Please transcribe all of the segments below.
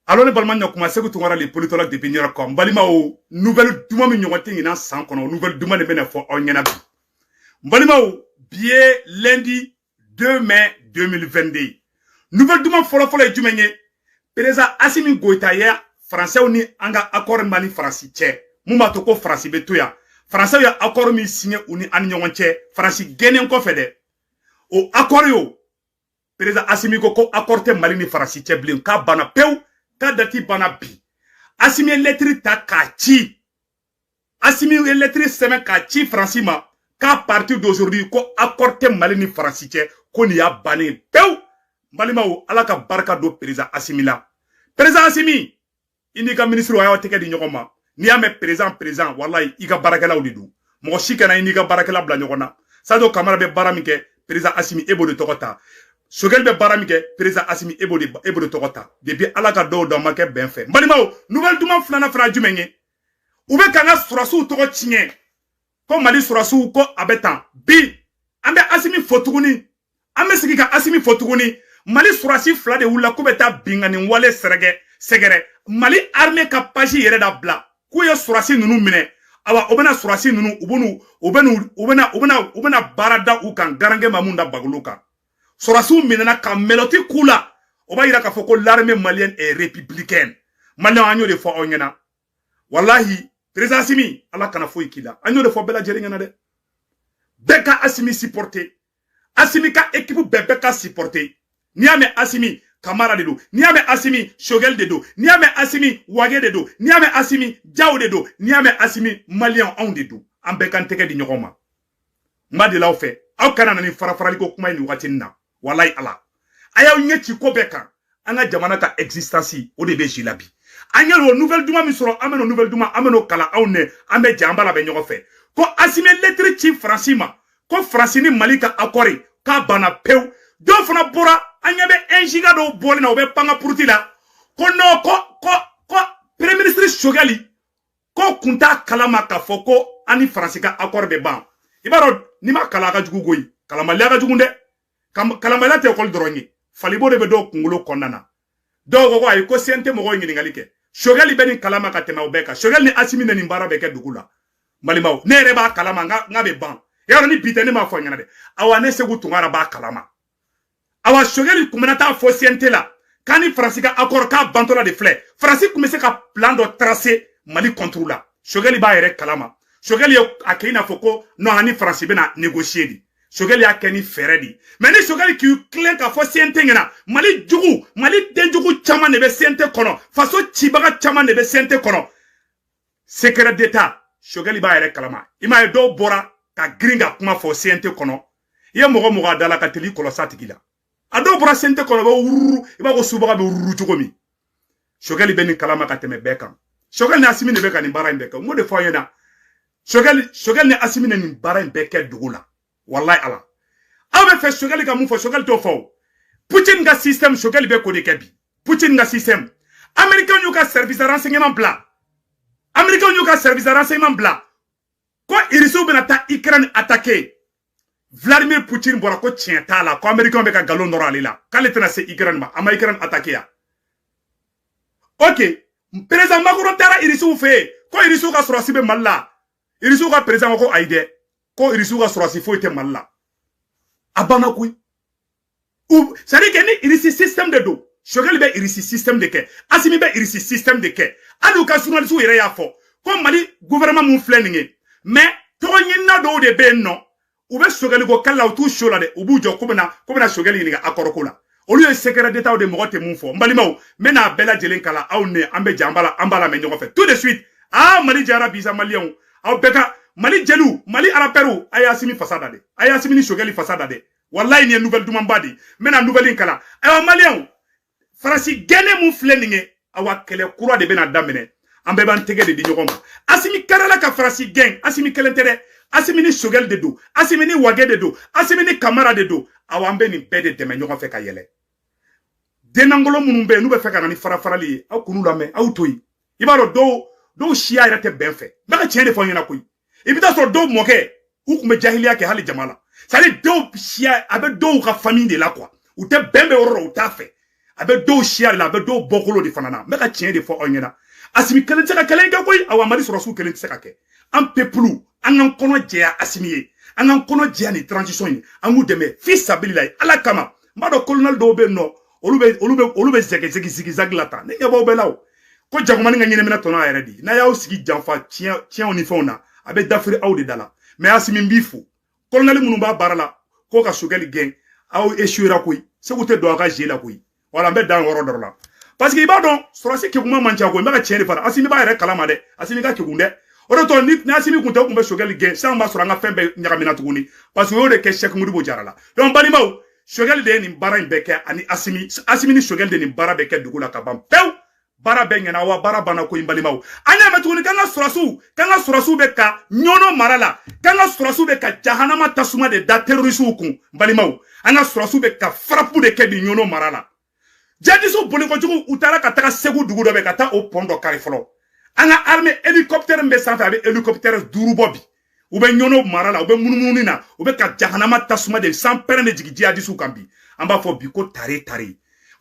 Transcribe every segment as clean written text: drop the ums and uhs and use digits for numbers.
alors ne balma nya kuma segu tungara les politologues de binyara ko mbalima o nouvelle duma mi nyongote ngina san kono nouvelle duma de bena fo onyana bi mbalima o bié lundi 2 mai 2022 nouvelle duma folo folo jumenye président Assimi Goïta ya français ni anga accord mani français tché muma to ko français be to ya français ya accord mi signé uni an nyongon tché français genen ko fede o accord yo président Assimi ko accord te mali ni français tché blin ka bana pew ka dati bana bi Assimi lettre ta ka chi Assimi lettre semaine ka chi français ma qu'à partir d'aujourd'hui ko accord te mali ni français tché ko ni ya bané pew malima ou alaka barka do président Assimi la président Assimi inika ministre wa teke di nyokoma ni ame président wallahi ika barakala udidu mo shikana inika barakala bla nyokona sado kamara be baramike président Assimi ebo de tokota sogel be baramike président Assimi ebo de tokota depuis alaka do do make ben fait malima ou nouvelle duma flana fra jumenye ube kana surasu toko chinye ko mali surasu ko abetan bi ambe Assimi fotuguni ambe sigika Assimi fotuguni mali surasi fla de wula kubeta bingani wale segere mali armée ka page yere da bla ku ye surasi nunu mine awa obena surasi nunu ubena barada u kan garange mamunda baguluka surasi minena ka meloti kula oba ira ka foko l'armée malienne est républicaine malien anyo de fo onyena wallahi président Assimi ala kana fo ikila anyo de fo bela jeringana de beka Assimi supporter Assimi ka équipe beka supporter Niame Assimi Kamara de do, Niame Assimi Shogel de do, Niame Assimi Wage de do, Niame Assimi Diao de do, Niame Assimi Malien on de do. Ambekan teke di nyokoma. Madi la ofe. Au kanana ni farafara ko kuma ni watinna. Wallahi ala. Aya unyeti ko beka. Anga jamana ka existence o de be jilabi. Anya lo nouvelle duma mi soro ameno nouvelle duma ameno kala awne ambe jamba la be nyokofe. Ko Assimi lettre chief Francima. Ko Francini Malika akori ka bana pew. Do fana bora anya be 1 giga do boli na obe panga purti la ko no ko premier ministre Shogali ko kunta kalama ka foko ani francika accord be ban ibaro ni ma kala ka jugu goyi kalama la ka jugunde kalama la te ko drongi falibo de be do kungulo konnana do go ay ko sente mo go ngali ke Shogali be ni kalama ka tema obeka Shogali ni Assimi ni mbara be ke dugula malimaw ne re ba kalama nga be ban yaro ni bitene ma fo nyana de awane segu tungara ba kalama awa Shogeli kumenata fosiente la kani francika accord ka bantola de flè Francis kumese ka plan do tracé Mali contre la Shogeli ba yere kalama Shogeli akina foko no hani Francis bena négocier di Shogeli akeni fere di mais ni Shogeli ki clair ka fosiente ngena Mali jugu Mali denjugu chama ne be sente kono faso chibaga chama ne be sente kono secret d'état Shogeli ba yere kalama ima do bora ka gringa kuma fosiente kono ye mogo adala ka teli kolosa tigila ado bora sente kono ba wuru iba ko subaga be wuru tugomi Shogeli beni kalama ka teme bekam Shogeli ni Assimi ne beka ni bara mbeka ngode fo yena Shogeli ni Assimi ne ni bara mbeka dugula wallahi ala awe fe Shogeli ka mu fo Shogeli to fo Poutine ga système Shogeli be ko de kebi Poutine ga système américain yu ka service de renseignement bla américain yu ka service de renseignement bla ko irisu bena ta Ukraine attaquer Vladimir Poutine bora ko tienta la ko américain be ka galon noro alila kale tena se Ukraine ma ama Ukraine attaquer ya ok président Macron tara irisu fe ko irisu ka sorasi be malla irisu ka président ko aide ko irisu ka sorasi fo ite malla abana kuy ou ça dit que ni irisi système de do Shogeli be irisi système de ke Assimi be irisi système de ke adu ka journaliste yere ya fo ko Mali gouvernement mun fleninge mais to nyina do de be no ou be Shogeli go kala tout chaud là de ubu jo ko bena Shogeli ni ga akoro la au lieu secret d'état de mogote mun fo mbalimaw mena bela jelen kala awne ambe jambala ambala me nyoko fait tout de suite ah Mali jara bisa malien aw beka Mali jelu Mali araperu ay Assimi fasada de ay Assimi ni Shogeli fasada de wallahi ni nouvelle dumambadi mena nouvelle kala ay malien Francis gene mun fleninge awa kele kura de bena damene ambe ban tege de nyoko Assimi karala ka Francis gen Assimi kelentere Assimi ni Shogeli de do Assimi ni Wage de do Assimi ni Kamara de do awambe ni bede de me nyoko fe ka yele denangolo munumbe nube fe kana ni farafarali aw kunu lame aw toyi ibaro do shia irate benfe baka chende fo nyina koyi ibita so do moke ou kume jahiliya ke hali jamala sali do shia abe do ka famille de la quoi ou te bembe oro ou ta fe abe do chial la abe do bokolo de fanana me ka tien de fo onyena asimi kelen tsaka kelen ga koy awa mali surasu kelen tsaka ke an peplu an an kono jea asimiye an an kono jea ni transition yi an mu deme fi sabilillah ala kama mbado colonel do be no olube zege zaglata ne ngabo be law ko jagomani nga nyine mena tono ayere di na yaw sigi janfa tien oni fona abe dafri awde dala mais asimi mbifu colonel munu ba barala ko ka sugel gen aw eshuira koy segute do ka jela koy wala mbe dan woro dorla parce que ibadon sorasi ke kuma mancha ko mbaka tieni fara asimi ba yere kalama de asimi ka kigunde oroto ni asimi kunta kumbe sugel gen samba soranga fembe nyakamina tuguni parce que yode ke chek mudibo jarala donc bani maw sugel de ni bara imbeke ani asimi ni sugel de ni bara beke dugula kabam pew bara bengena wa bara bana ko imbali maw anya metuguni kanga surasu be ka nyono marala kanga surasu be ka jahanama tasuma de da terrorisu kun mbali maw anga surasu be ka frapu de ke di nyono marala jadi so boli ko jugu utara ka taka segu dugu do be ka ta o pondo karifolo anga armée hélicoptère mbe sanfa avec hélicoptère duru bobi ou be nyono marala ou be munumunina ou be ka jahanama tasuma de sans peine de jigi jadi su kambi amba fo bi ko tare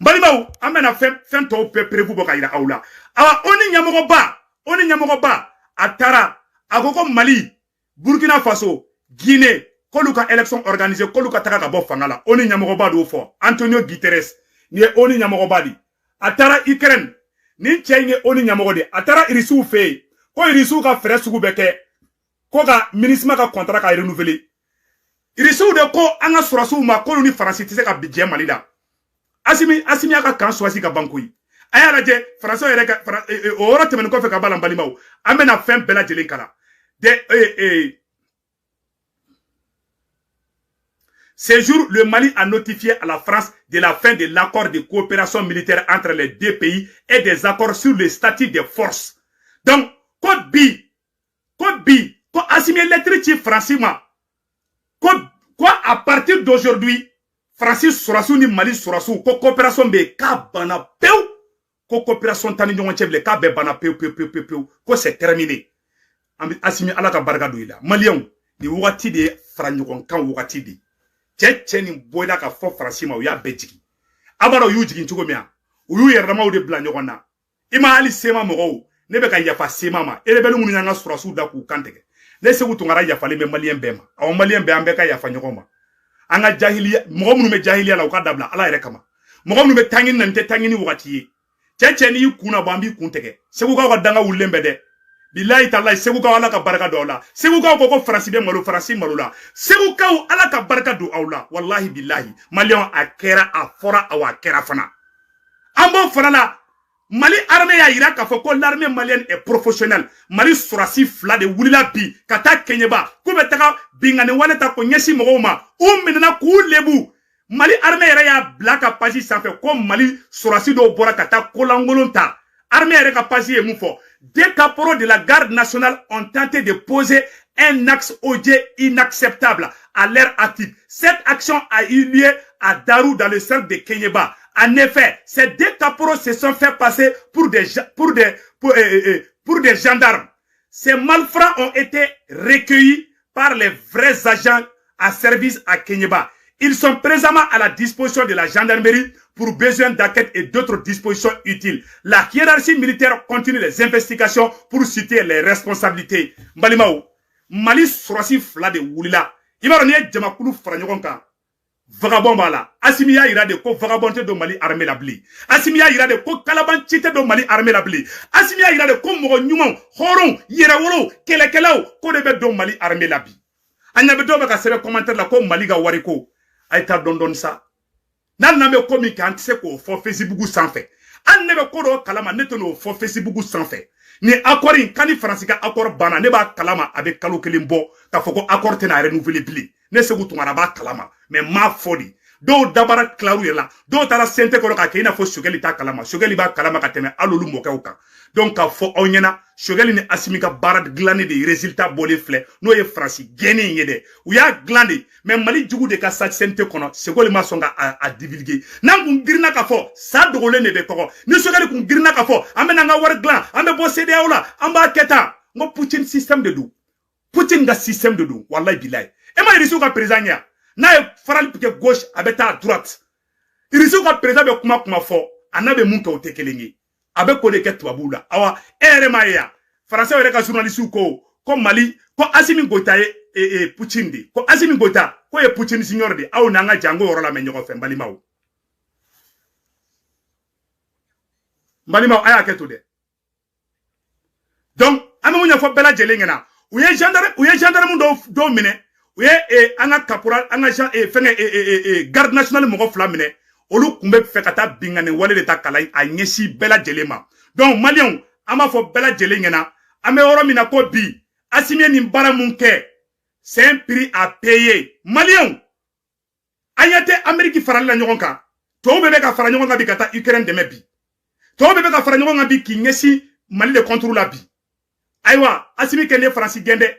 mbalimaw amena fen to pe prevu boka ira aula awa oni nyamogo ba atara agoko Mali Burkina Faso Guinée koluka élection organisée koluka taka ka bo fangala oni nyamogo ba do fo Antonio Guterres ni oni nyamogo ba di atara Ukraine ni chenge oni nyamogo de atara irisu fe ko irisu ka frère sugu beke ko ka ministre ka contrat ka renouveler irisu de ko anga surasu ma ko ni France tise ka budget Mali da asimi aka kan swasi ka bankoyi aya laje français yere ka ora temen ko fe ka balan balimaw amena fem bela jelen kala de ce jour le Mali a notifié à la France de la fin de l'accord de coopération militaire entre les deux pays et des accords sur le statut des forces. Donc code B ko asimi lettre français ma quoi à partir d'aujourd'hui Francis Sorasu ni Mali Sorasu ko coopération be ka bana peu ko coopération tani ñongon chevle ka be bana peu ko c'est terminé asimi ala ka barka do ila malien ni wati de franñon kan wati de tche ni boyda ka fo Francis ma ya bejigi abaro yu jigi ntugo mia yu yerama de bla ñogona ima ali sema mo ne be ka yafa sema ma ele belu munu ñanga Sorasu da ku kantege ne se wutu ngara yafa le malien bema aw malien be ambe ka yafa ñogoma anga jahiliya mogo munu me jahiliya la ukadabla ala yere kama mogo munu me tangin nante tangini wakati ye cheche ni kuna bambi kunteke segu ka danga ulembe de billahi taala segu ka ala ka baraka do la segu ka ko France be malo France malo la segu ka ala ka baraka do awla wallahi billahi malion akera afora awa kera fana ambo fana la Mali armée ya ira ka fo ko l'armée malienne est professionnelle Mali surasi fla de wulila bi kata kenyeba ko betaka bingane wala ta ko nyesi mogoma minna ku lebu Mali armée ya blaka page sanfé ko Mali surasi do bora kata ko langolonta armée ya ka page e mufo des caporaux de la garde nationale ont tenté de poser un axe odieux inacceptable à leur actif. Cette action a eu lieu à Darou dans le cercle de Kenyeba. En effet, ces deux caporaux se sont fait passer pour des gendarmes. Ces malfrats ont été recueillis par les vrais agents à service à Kenyeba. Ils sont présentement à la disposition de la gendarmerie pour besoin d'enquête et d'autres dispositions utiles. La hiérarchie militaire continue les investigations pour citer les responsabilités. Mbalimao, Mali surasi fla de wulila. Ibaro niye jamakulu faranyokonka. Vagabond bala. Asimiya ira de ko vagabonte do Mali armée la bli. Asimiya ira de ko kalaban chite do Mali armée la bli. Asimiya ira de ko mogo nyumon, horon, yerawolo, kelekelaw, ko de be do Mali armée la bli. Anya be do be ka sebe commentaire la ko Mali ga wariko. Aïta dondon sa. Nan na me komi ka antise ko fo Facebook sanfé. An ne be ko do kalama netono fo Facebook sanfé. Ni accord kani France ka accord bana ne ba kalama avec kalo kelimbo ka foko accord tena renouveler pli. Ne se gutu ba kalama mais ma fodi. Do dabara klaru yela. Do tara sente ko ka kina fo sugeli ta kalama. Sugeli ba kalama ka teme alolu mo ka. Donc ka fo onyena sugeli ni asimika barad glane de résultat bolé flé. No ye France geni yede. Ou ya glande mais Mali djugu de ka sa sente kono segoli ma songa a divulguer. Nangu girna ka fo sa dogole ne be ko. Ni sugeli kun girna ka fo amena nga war glan ambe bo CDAO la amba keta ngo Poutine système de dou. Poutine ga système de dou wallahi billahi. Et moi il ka président ya. Na faral piqué gauche abeta à droite. Il risque ka président be kuma fo. anabe mun ka o te kelenye abe ko de ke tubabu la awa erema ya français wele ka journaliste ko Mali ko Assimi Goïta e Poutine di ko Assimi Goïta ko e Poutine signor di aw nanga jango yoro la me nyogo fe mbalimaw aya ke to de donc ame munya fo bela jelengena ou ye gendarme do mine ou ye anga caporal anga fenge garde nationale mo fla mine olu kumbe fe kata bingane wale de ta kala a nyesi bela jelema donc malion ama fo bela jelengena ame oro mina ko bi Assimi ni bara munke c'est un prix à payer malion ayate Amérique farali la nyogon ka to bebe ka fara nyogon ka bi kata Ukraine de mebi to bebe ka fara nyogon ka bi ki nyesi Mali de contrôle la bi aywa Assimi kene France gende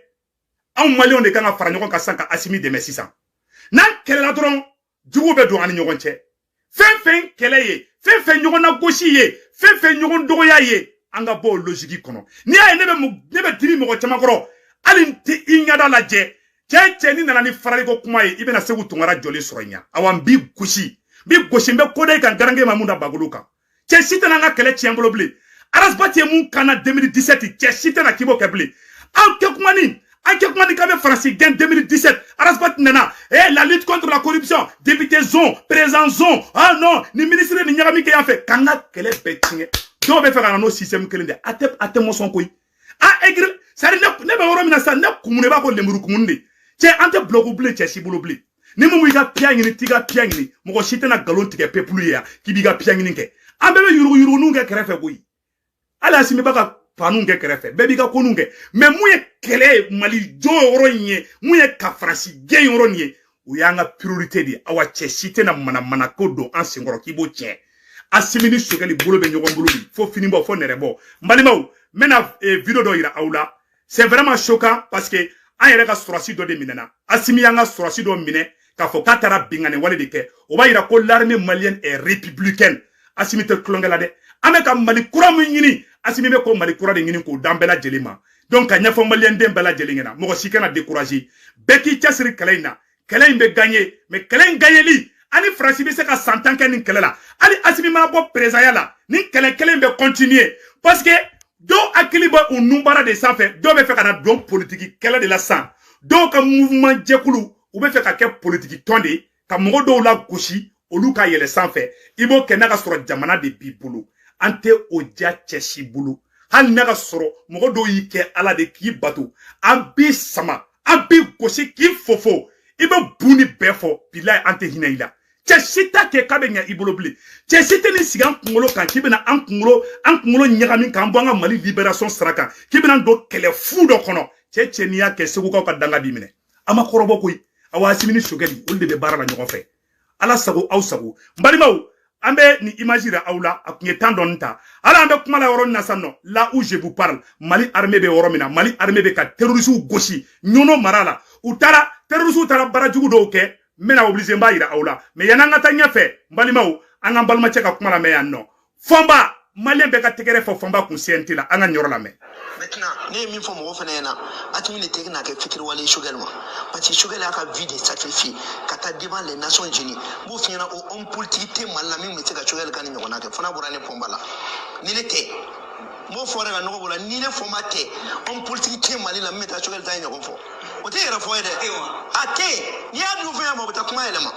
an malion de kan fara nyogon ka sanka Assimi de messi san nan kele la dron jugo be do ani nyogon che fen kele ye fen nyogon na goshi ye fen nyogon dogo ya ye anga bo logique kono ni ay nebe timi mo chamakoro ali ti inyada la je che ni nana ni farali ko kuma ye ibena segu tungara joli soronya awan bi goshi mbe kode kan garange mamunda baguluka che sitana nga kele chiambolo bli arasbati mun kana 2017 che sitana kibo kebli an ke kuma ni kabe France gen 2017 arasbati nana la lutte contre la corruption député zone président zone ah non ni ministre ni nyagami ke yafe kanga kele betinge do be fera no système kelinde ate mo son koy a egre sari ne ba woro mina sa ne kumune ba ko lemuru kumunde che ante bloco blé che si bolo blé ni mo wiga piangini tiga piangini mo ko sitena galon tige peplu ya kibiga piangini ke ambe yuru nunge kerefe koy ala simi baka panunge kerefe bebi ga konunge mais muye kele Mali jo woro nye muye ka France gen woro nye o yanga priorité di awa che sitena mana kodo an singoro kibo che Assimi ni sogeli bolo be nyogon bolo bi fo fini bo fo nerebo mbalimaw mena video do ira aula c'est vraiment choquant parce que an yere ka sorasi do de minena Assimi yanga sorasi do mine ka fo katara bingane wale de ke o ba ira ko l'armée malienne est républicaine Assimi te klongela de ameka Mali kura mu nyini Assimi be ko Mali kura de nyini ko dambela jelima donc anya fo malien dem bela jelingena mo ko sikana décourager beki tiasri kalaina kalain be gagner mais kalain gagner li ani France be se ka santanke ni kelela ali Assimi ma bo présaya la ni kelen be continuer parce que do akiliba o numbara de sanfé do be fe kana don politique kele de la sang do ka mouvement jekulu ou be fe ka ke politique tonde ka mogo do la goshi olu ka yele sanfé ibo kena ka soro jamana de bibulu ante oja cheshi bulu hal naga soro mogo do yike ala de ki batu abi sama abi goshi ki fofo ibo buni befo bilay ante hinaila chesita ke kabenya ibolobli chesita ni sigan kungolo kan kibena an kungolo nyagami kan bonga Mali libération saraka kibena do kele fu do kono chechenia ke segu ka danga bimine ama korobo koy awa Assimi ni sogeli olde be bara la nyogo fe ala sago aw sago mbalimaw ambe ni imagine awla akunye tandonta ala ambe kuma la woro nasanno là où je vous parle Mali armée be woro mina Mali armée be ka terroriste goshi nyono marala utara terroriste utara barajugu do ke mena obligé mba ira awla mais yananga tanya fe mbalimaw anga balma cheka kuma la me yanno fomba malien be ka tegere fo fomba kun senti la anga nyoro la me maintenant ne mi fo mo fene na atimi le tegna ke fikir wali shugel ma parce que shugel aka vide sacrifice kata devant les Nations Unies bo fina o on politique malami mi tega shugel kan nyona ke fona burane fomba la ni le te mo fo ra no bola ni le fomba te on politique mali la meta shugel tan nyoko fo o te era fo ede ate ni adu fe mo beta kuma elema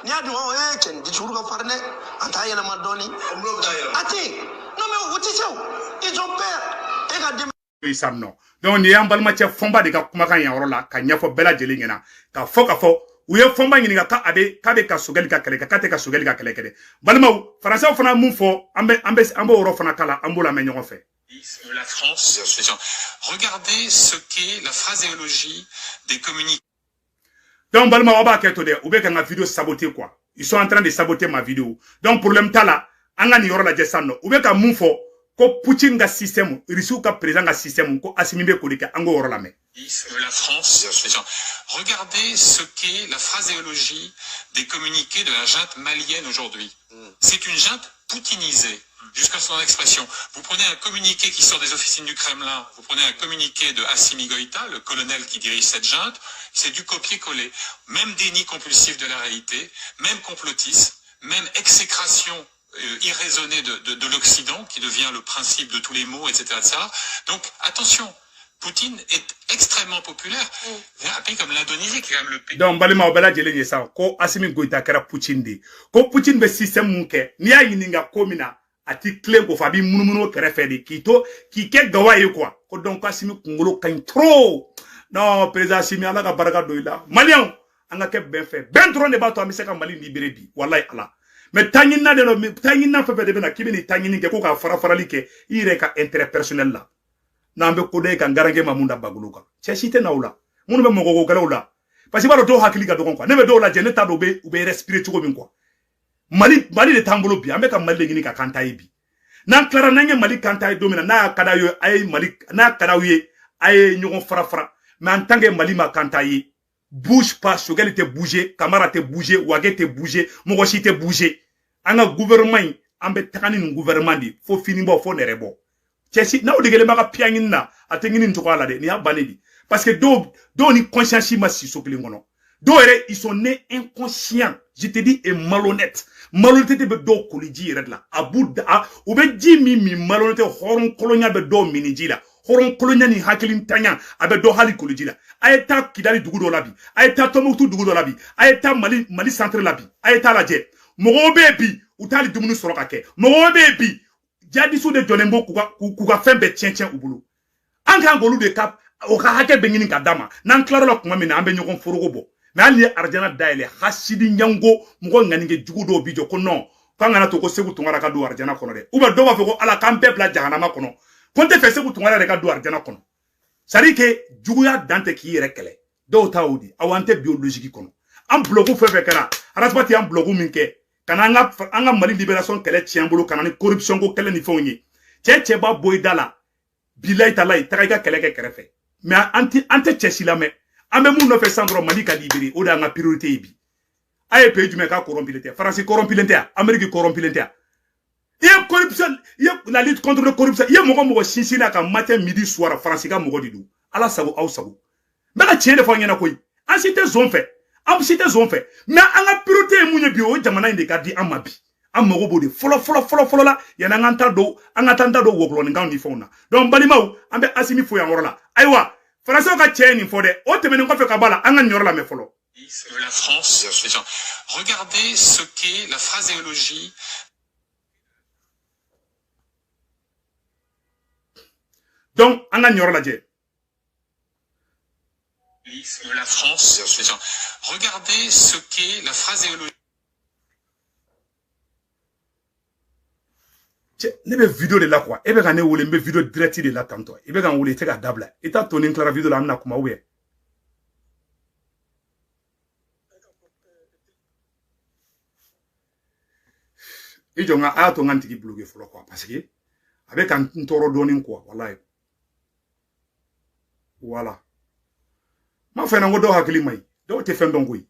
ni adu o chen di churu ka farne anta yela ma doni ate non mais o ti sew ils ont peur et ga dem isamno donc ni ambalma che fomba de ka kuma kan ya la ka nyafo bela jelingena ka fo uye fomba nyini ka abe ka sogeli ka kele ka te ka sogeli ka kele balmaw français fana mun fo ambe woro fana kala ambola me nyon fait la France. Regardez ce qu'est la phraséologie des communiqués. Donc, Balma Waba Ketode, ou bien ma vidéo sabotée quoi. Ils sont en train de saboter ma vidéo. Donc, problème tala, angani yoro la jesano, ou bien moufo, ko Poutine ga système, Rissou ka président ga système, ko Assimi ko dike ango yoro la me. La France. Regardez ce qu'est la phraséologie des communiqués de la junte malienne aujourd'hui. C'est une junte poutinisée. Jusqu'à son expression. Vous prenez un communiqué qui sort des officines du Kremlin, vous prenez un communiqué de Assimi Goïta, le colonel qui dirige cette junte, c'est du copier-coller. Même déni compulsif de la réalité, même complotisme, même exécration irraisonnée de l'Occident, qui devient le principe de tous les maux, etc., etc. Donc, attention, Poutine est extrêmement populaire. Un pays comme l'Indonésie, qui est quand même le pays... Donc, balima obela jele yesa ko Assimi Goïta kera Poutine de. Ko Poutine be système munke. Ni ya yininga komina ati claim ko fabi munumuno kere fedi kito ki ke gawaye quoi. Ko donc Assimi kungolo kan trop. Non, président Assimi ala ka baraka doila. Malien anga ke ben fait. Ben trop ne ba to amisa ka Mali libéré bi. Wallahi ala. Mais tangina de no tangina fe de bena kibini tangini ke ko ka fara ke ire ka intérêt personnel la. Nambe kode ka ngarange mamunda baguluka. Cheshite na ula. Munu be mogogo kala ula. Parce que ba do hakili ka dogon quoi. Ne be do la jene ta do be ube respirer chugo bin quoi. Mali de tambolo bi ambe ka Mali ngini ka kanta bi. Nan klara nange Mali kanta domina na kada yo ay Mali na kada ye ay nyogon fara. Mais en tant que Mali ma kanta yi bouge pas, Choguel te bouger, Camara te bouger, Ouagué te bouger, Mogoshi te bouger. Anga gouvernement, ambe takani ng gouvernement di, faut finir bo, faut nerebo. Tchesi, na ou degele maka piangin na, atengini ntoko ala de, ni abane di. Parce que do ni conscience ma si sokelingono. Do ere, ils sont nés inconscients. Je te dis, et malhonnête. Malhonnête te be do koliji red la. Abouda, oube di mi malhonnête, horon kolonya be do miniji la. Horon kolonya ni hakilin tanya, abe do hali koliji la. Ayeta Kidali dugu do labi. Ayeta Tombouctou dugu do labi. Ayeta Mali centre labi. Ayeta laje. Mogobe bi, utali dumunu soroka ke. Mogobe bi, jadi sou de jonembo kuka fembe tien ubulu. Anka ngolu de kap, oka hake bengini kadama. Nan klaro la kuma mina ambe nyokon forogo bo. Mais ali arjana daile hasidi nyango mugo nganinge jugu do bijo ko non. Kwa ngana to ko segu tungara ka do arjana kono de. Uba do ba fego ala kan peuple jahanama kono. Konte fe segu tungara de ka do arjana kono. Sari ke juguya dante ki yere kele. Do taudi awante biologique kono. Am blogu fe kera. Arasbati am blogu minke. Kana anga Mali libération kele tiembolo kana ni corruption ko kele ni fonyi. Che ba boydala. Bilay talay tagaga kele ke kerefe. Mais ante chesila me. Ame moun no fe sandro Mali ka libéré o da nga priorité ibi. Aye pays du meka corrompilité. France corrompilité. Amérique corrompilité. Il y a corruption, il y a la lutte contre la corruption. Il y a mogo chinsila ka matin midi soir France ka mogo didu. Ala sago au sago. Mais la tienne de fois y'en a quoi? En cité zone fait. En cité zone fait. Mais en a priorité mounye bio jamana inde ka di amabi. Am mogo bodi. Folo la. Y'en a nganta do woklo nga ni fona. Donc balimau ambe Assimi fo y'en la. Aywa. France ka tienne info de. O temene ko fe ka bala anga nyor la me folo. La France, regardez ce qu'est la phraséologie. Donc, on a ignoré la Dieu. La France, regardez ce qu'est la phraséologie. Ne be vidéo de là quoi. Ebe gane wole mbe vidéo direct de là tantôt. Ebe gane wole te ga dabla. Eta tonin clara vidéo la amna kuma ouye. Et je nga a to nganti ki bloquer folo quoi parce que avec un toro donin quoi wallahi. Voilà. Ma fait nango do hakili mai. Do te fen dongoy.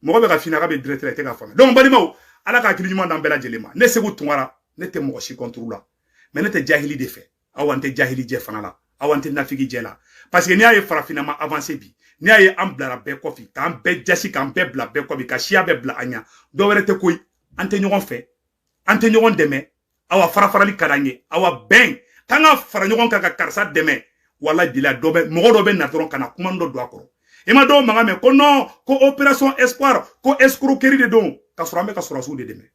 Mo be ka fina ka be direct te ka fama. Donc balima ala ka hakili nyuma ndambela jelema. Ne segu tungara ne te mo shi contrôle la. Mais ne te jahili de fait. Awante jahili je fana la. Awante nafigi je la. Parce que ni aye farafina ma avancer bi. Ni aye ambla be kofi. Kan be jasi kan be bla be kofi ka shia be bla anya. Do were te koy ante nyogon fait. Ante nyogon deme. Awa farafarali kadanye. Awa ben. Tanga fara nyogon ka karsa deme. Wala bila dobe mogo dobe na toron kana kumando do akoro ima do manga me ko non ko opération espoir ko escroquerie de don ka sorambe ka sorasu de deme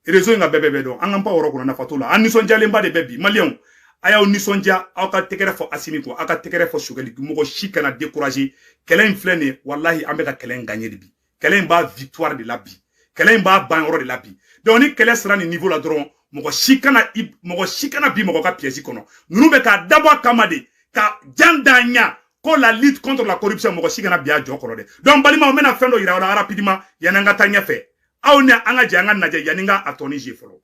réseau nga bebe do angam pa woro ko na fatula an nison jalemba de bebi malion aya nisonja aka tekere fo Assimi ko aka tekere fo Choguel mogo shikana décourager kelen flene wallahi ambe ka kelen gagner de bi kelen ba victoire de la bi kelen ba banro de la bi donc ni kelen sera ni niveau la dron mogo shikana bi mogo ka piège kono nube ka dabo kamade ka jandanya ko la lutte contre la corruption mogo shikana biya jokoro de donc balima o mena fendo ira wala rapidement yananga tanya fe awnya anga janga naje yaninga atoni jefolo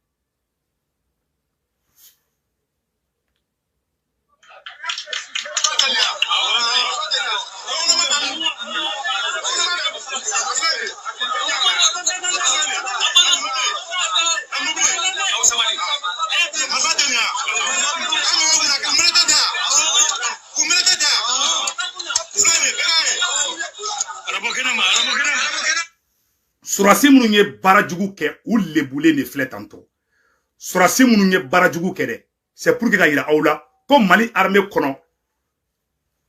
Surasi minnu ye baarajugu kɛ u lebulen de filɛ tantôt. Surasi minnu ye baarajugu kɛ dɛ. C'est pour que ka yira aw la ko Mali armée kɔnɔ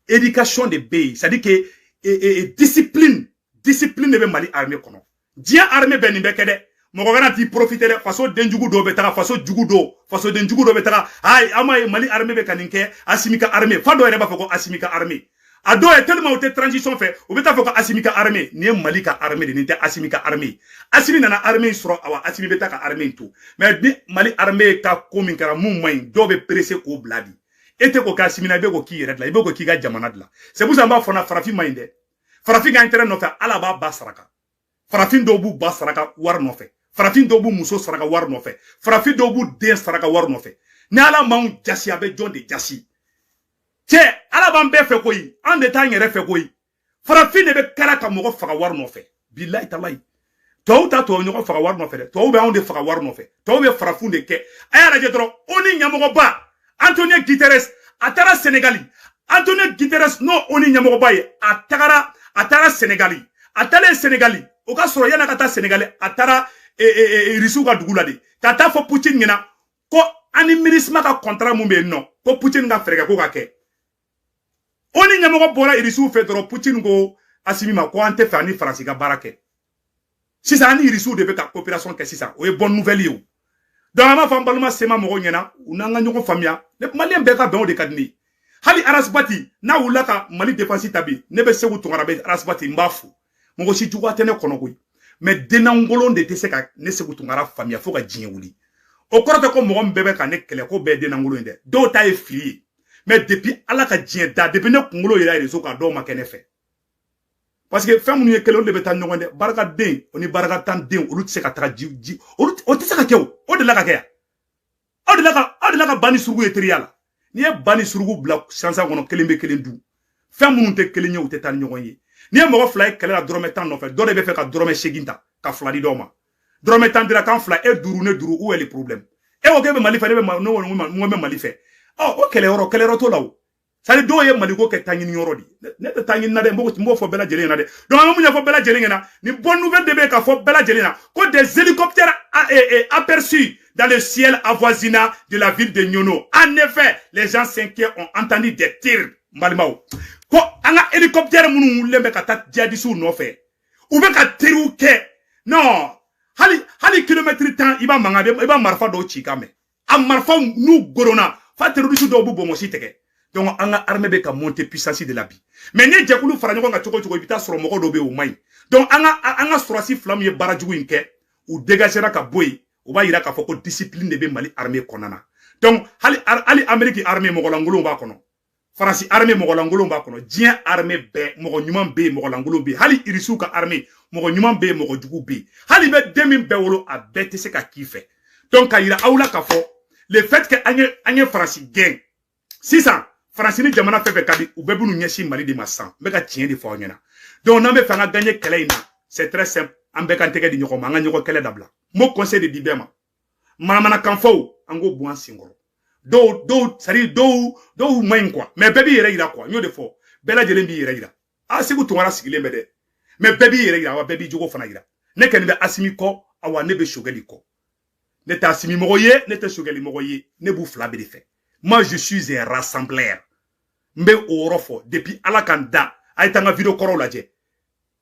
éducation de bɛ yen, c'est-à-dire que discipline de bɛ Mali armée kɔnɔ. Diɲɛ armée bɛ nin bɛ kɛ dɛ. Mɔgɔ kana t'i profiter dɛ. Faso denjugu dɔw bɛ taga, faso denjugu dɔw bɛ taga. Ayi, ama ye Mali armée bɛ ka nin kɛ, Assimi ka armée. Fa dɔw yɛrɛ b'a fɔ ko Assimi ka armée. A dɔw ye tellement u tɛ transition fɛ, u bɛ taa fɔ ko Assimi ka armée. Nin ye Mali ka armée de, nin tɛ Assimi ka armée. Assimi nana armée sɔrɔ, awa Assimi bɛ taa ka armée to. Mais ni Mali armée ka ko min kɛra mun man ɲi, dɔw bɛ pressé k'o bila bi. E tɛ ko k'Assimi na, i bɛ ko k'i yɛrɛ de la, i bɛ ko k'i ka jamana de la. C'est pour ça n b'a fɔ na farafin man ɲi dɛ. Farafin ka intérêt nɔfɛ, Ala b'a ba saraka. Farafin dɔw b'u ba saraka wari nɔfɛ. Farafin dɔw b'u muso saraka wari nɔfɛ. Farafin dɔw b'u den saraka wari nɔfɛ. Ni Ala m'anw jasi, a bɛ jɔn de jasi. Cɛ, Ala b'an bɛɛ fɛ koyi, an de t'an yɛrɛ fɛ koyi. Farafin de bɛ kɛra ka mɔgɔ faga wari nɔfɛ. Bilahi talahi. Tubabu ta tubabu ɲɔgɔn faga wari nɔfɛ dɛ. Tubabu bɛ anw de faga wari nɔfɛ. Tubabu bɛ farafin de kɛ. A y'a lajɛ dɔrɔn, ONU ɲɛmɔgɔba, Antonio Guterres, a taara Sénégali. Antonio Guterres n'o ONU ɲɛmɔgɔba ye, a taara Sénégali. A taalen Sénégali, o ka sɔrɔ yana ka taa Sénégali, a taara Russiw ka dugu la de. Ka taa fɔ Poutine ɲɛna ko ani MINUSMA ka contrat mun bɛ yen nɔ, ko Poutine ka fɛɛrɛ kɛ ko ka kɛ. ONU ɲɛmɔgɔ bɔra Russiw fɛ dɔrɔn Poutine ko Assimi ma ko an tɛ fɛ ani Faransi ka baara kɛ. Sisan ani Russiw de bɛ ka coopération kɛ sisan, o ye bonne nouvelle ye o. Donc an b'a fɔ an balima sema mɔgɔw ɲɛna, u n'an ka ɲɔgɔn faamuya. Maliyɛn bɛɛ ka bɛn o de ka di ne ye. Hali Arasbati n'a wulila ka Mali défense tabi, ne bɛ Segu Tunkara bɛ Arasbati n b'a fo. Mɔgɔ si juguya tɛ ne kɔnɔ koyi. Mais denangolon de tɛ se ka ne Segu Tunkara faamuya fo ka diɲɛ wuli. O kɔrɔ tɛ ko mɔgɔ min bɛɛ bɛ ka ne kɛlɛ ko bɛɛ denangolon ye dɛ. Dɔw ta ye fili ye. Mais depuis Ala ka diɲɛ da, depuis ne kunkolo yɛrɛ réseau ka dɔw ma kɛ ne fɛ. Parce que fɛn minnu ye kelen olu de bɛ taa ɲɔgɔn dɛ. Barikaden o ni barikatan den olu tɛ se ka taga ji olu o tɛ se ka kɛ o. O de la ka kɛ yan. Aw de la ka bani surugu ye teriya la. N'i ye bani surugu bila sansan kɔnɔ kelen bɛ kelen dun. Fɛn minnu tɛ kelen ye u tɛ taa ni ɲɔgɔn ye. N'i ye mɔgɔ fila ye kɛlɛ la dɔrɔmɛ 10 nɔfɛ, dɔ de bɛ fɛ ka dɔrɔmɛ 8 ta ka fila di dɔw ma. Dɔrɔmɛ 10 dira kan fila e duuru ne duuru où est le problème? E ko k'e bɛ Mali fɛ, ne bɛ Mali fɛ. O kɛlɛyɔrɔ t'o la o. C'est-à-dire dɔw ye Mali ko kɛ taa ɲini yɔrɔ de. Ne tɛ taa ɲini na dɛ, n b'o fɔ bɛɛ lajɛlen ɲɛna dɛ. Donc an bɛ mun ɲɛfɔ bɛɛ lajɛlen ɲɛna, ni bonne nouvelle de bɛ ka fɔ bɛɛ lajɛlen ɲɛna ko des hélicoptères aperçus dans le ciel avoisinant de la ville de Nyono. En effet, les gens s'inquiètent ont entendu des tirs. Malimaw. Ko an ka hélicoptère minnu wulilen bɛ ka taa djihadistes nɔfɛ. U bɛ ka teriw kɛ. Non. Hali kilomètre 10 i b'a mankan i b'a marifa dɔw ci kan mɛn. A marifaw n'u goronna fa terroristes dɔw b'u bɔnbɔsi tigɛ. Donc an ka armée bɛ ka monter puissance de la bi. Mais ni jɛkulu fara ɲɔgɔn kan cogo cogo i bɛ taa sɔrɔ mɔgɔ dɔw bɛ yen o man ɲi. Donc an ka sɔrɔsi fila min ye baarajugu in kɛ, u dégagera ka bɔ yen. U b'a yira k'a fɔ ko discipline de bɛ Mali armée kɔnɔna na. Donc hali Amérique armée mɔgɔlankolonw b'a kɔnɔ. Faransi armée mɔgɔlankolonw b'a kɔnɔ. Diɲɛ armée bɛɛ mɔgɔ ɲuman bɛ yen, mɔgɔlankolon bɛ yen. Hali Irisiw ka armée mɔgɔ ɲuman bɛ yen, mɔgɔ jugu bɛ yen. Hali bɛ den min bɛɛ wolo a bɛɛ tɛ se ka k'i fɛ. Donc ka yira aw la k'a fɔ le fait que an ye Faransi gɛn sisan Faransi ni jamana fɛn fɛn ka di u bɛɛ b'u ɲɛsin Mali de ma sisan. N bɛ ka tiɲɛ de fɔ aw ɲɛna. Donc n'an bɛ fɛ an ka gagner kɛlɛ in na, c'est très simple. An bɛɛ k'an tɛgɛ di ɲɔgɔn ma, an ka ɲɔgɔn kɛlɛ dabila. Mo conseil de di bɛɛ ma. Manamanakan fɔw an k'o bɔ an senkɔrɔ. Dɔw man ɲi quoi. Mais bɛɛ b'i yɛrɛ yira quoi. N y'o de fɔ. Bɛɛ lajɛlen b'i yɛrɛ yira. Segu Tunkara sigilen bɛ dɛ. Mais bɛɛ b'i yɛrɛ yira, wa bɛɛ b'i jogo fana yira. Ne kɔni bɛ Assimi kɔ, awa ne bɛ Choguel kɔ. Ne tɛ Assimi mɔgɔ ye, ne tɛ Choguel mɔgɔ ye. Ne b'u fila bɛɛ de fɛ. Moi je suis un rassembleur. N bɛ o yɔrɔ fɔ depuis Ala kan da. A ye taa n ka vidéo kɔrɔw lajɛ.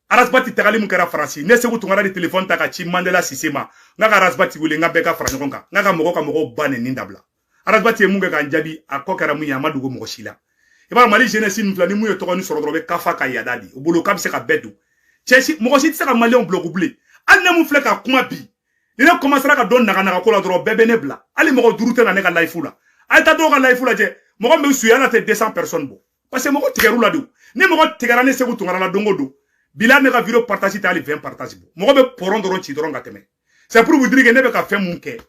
Arasbati tagali mun kɛra Faransi, ne Segu Tunkara de téléphone ta ka ci Mandela Cissé ma. N ka Arasbati wele, n ka bɛɛ ka fara ɲɔgɔn kan. N ka mɔgɔw ba nɛni dabila. Arasbati ye mun kɛ k'an jaabi, a kɔ kɛra mun ye, a ma dogo mɔgɔ si la. I b'a Mali jeunesse min filɛ ni mun ye tɔgɔ ni sɔrɔ dɔrɔn bɛ kafa ka yada di. O bolo k'a bɛ se ka bɛɛ dun. Mɔgɔ si tɛ se ka Maliyɛnw bloquer bilen. Hali ne mun filɛ ka kuma bi, ni ne commencera ka dɔn naga ko la dɔrɔn bɛɛ bɛ ne bila. Hali mɔgɔ duuru tɛ na ne ka live la. A ye taa dɔw ka live lajɛ, mɔgɔ min bɛ suya la tɛ 200 personnes bɔ. Parce que mɔgɔ tigɛr'u la de. Ni mɔgɔ tigɛra ne Segu Tunkara la don o don, bila ne ka vidéo partage tɛ hali 20 partage bɔ. Mɔgɔ bɛ pɔrɔn dɔrɔn ci dɔrɔn ka tɛmɛ. C'est pour vous dire que ne bɛ ka fɛn mun kɛ,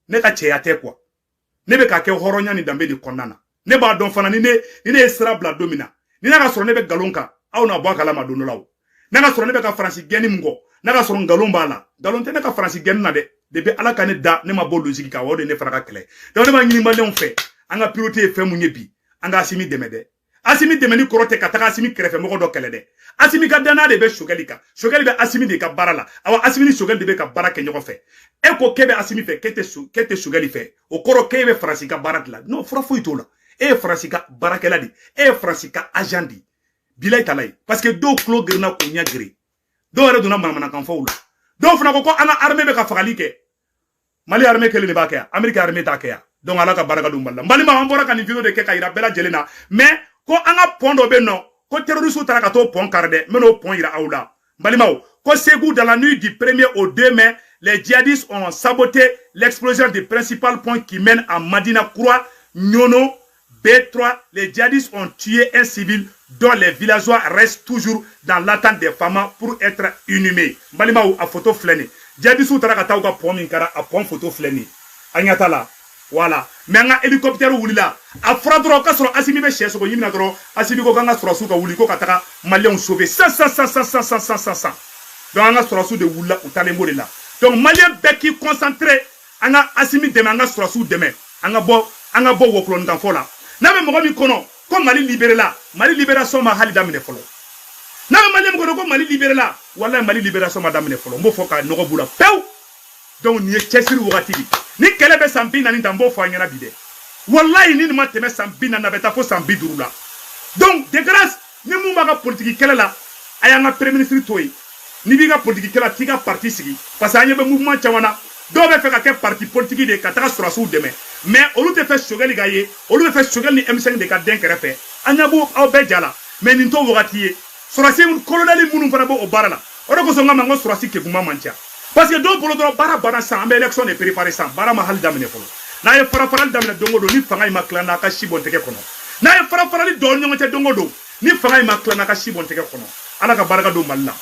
ne ka cɛya tɛ quoi. Ne bɛ ka kɛ hɔrɔnya ni danbe de kɔnɔna na. Ne b'a dɔn fana ni ne ye sira bila don min na, ni n'a ka sɔrɔ ne bɛ nkalon kan, aw na bɔ a kalama don dɔ la o. N'a ka sɔrɔ ne bɛ ka Faransi gɛnni mun kɔ, n'a ka sɔrɔ nkalon b'a la, nkalon tɛ ne ka Faransi gɛnni na dɛ. Depuis Ala ka ne da, ne ma bɔ logique kan, o de ne fana ka kɛlɛ. Donc ne b'a ɲini Maliyɛnw fɛ, an ka priorité ye fɛn mun ye bi, an ka Assimi dɛmɛ dɛ. Asimi demeni korote kataka Asimi krefe moko do kelede. Asimi ka dana de be Shogeli ka. Shogeli be Asimi de ka barala. Awa Asimi ni Shogeli de be ka bara ke nyoko fe. Eko kebe Asimi fe kete Shogeli fe. O koro kebe Fransi ka barat la. Non, fra fo itola. Fransi ka barakela di. Fransi ka agent di. Bilay talay. Parce que do klo grina ko nya gri. Do re duna manamana kan fawla. Do fna ko ana armée be ka fagali ke. Mali armée kele ne ba ke. America armée ta ke ya. Donc ala ka baraka dum balla. Mali ma ambora kan video de ke kayira bela jelena. Mais ko anga pondo be no. Ko terroriste tara ka to pon karde. Meno pon ira aula. Mali mao. Ko Ségou dans la nuit du 1er au 2 mai, les djihadistes ont saboté l'explosion du principal point qui mène à Madina Croix, Nyono, B3. Les djihadistes ont tué un civil dont les villageois restent toujours dans l'attente des femmes pour être inhumés. Malimaou a photo fleni. Djihadistes ou tarakata ou ka pom inkara a pom photo fleni. Anyatala. Voilà. Mais un hélicoptère ou là. A fradro ka soro Asimi be cheso ko yimina dro Asimi ko ganga soro su ka wuli ko kataka malien sauvé. Ça. Donc anga soro su de wula ou talembo de là. Donc malien be qui concentré anga Asimi demain anga soro su demain. Anga bo woklon kan fola. Na me mo mi kono. Comme Mali libéré là, Mali libération ma hali damine folo. Na Mali mo ko Mali libéré là, wallahi Mali libération ma damine folo. Mbo foka no bula pew. Donc ni chesiri wagati bi. Ni kelebe sambina ni ndambo fo anyana bide. Wallahi ni ma teme sambina na beta fo sambiduru la. Donc de grâce ni mu maga politique kele la ayanga premier ministre toyi. Ni biga politique kele tiga parti sigi parce que anyebe mouvement chawana do be fe ka ke parti politique de kataka surasu demain. Mais on te fait Shogeli gaye, on te fait Shogeli ni M5 de ka den kerefe. Anyabo au bejala, mais ninto wogatiye. Surasi un colonel munu fana bo o barala. Oro ko songa mango surasi ke kuma mancha. Parce que do polo do bara sa ambe élection de préparer ça, bara ma hal damene folo. Na ye fara damene dongo do ni fanga ma klana ka shibon teke kono. Na ye fara li do nyongo te dongo do ni fanga ma klana ka shibon teke kono. Ala ka baraka do malla.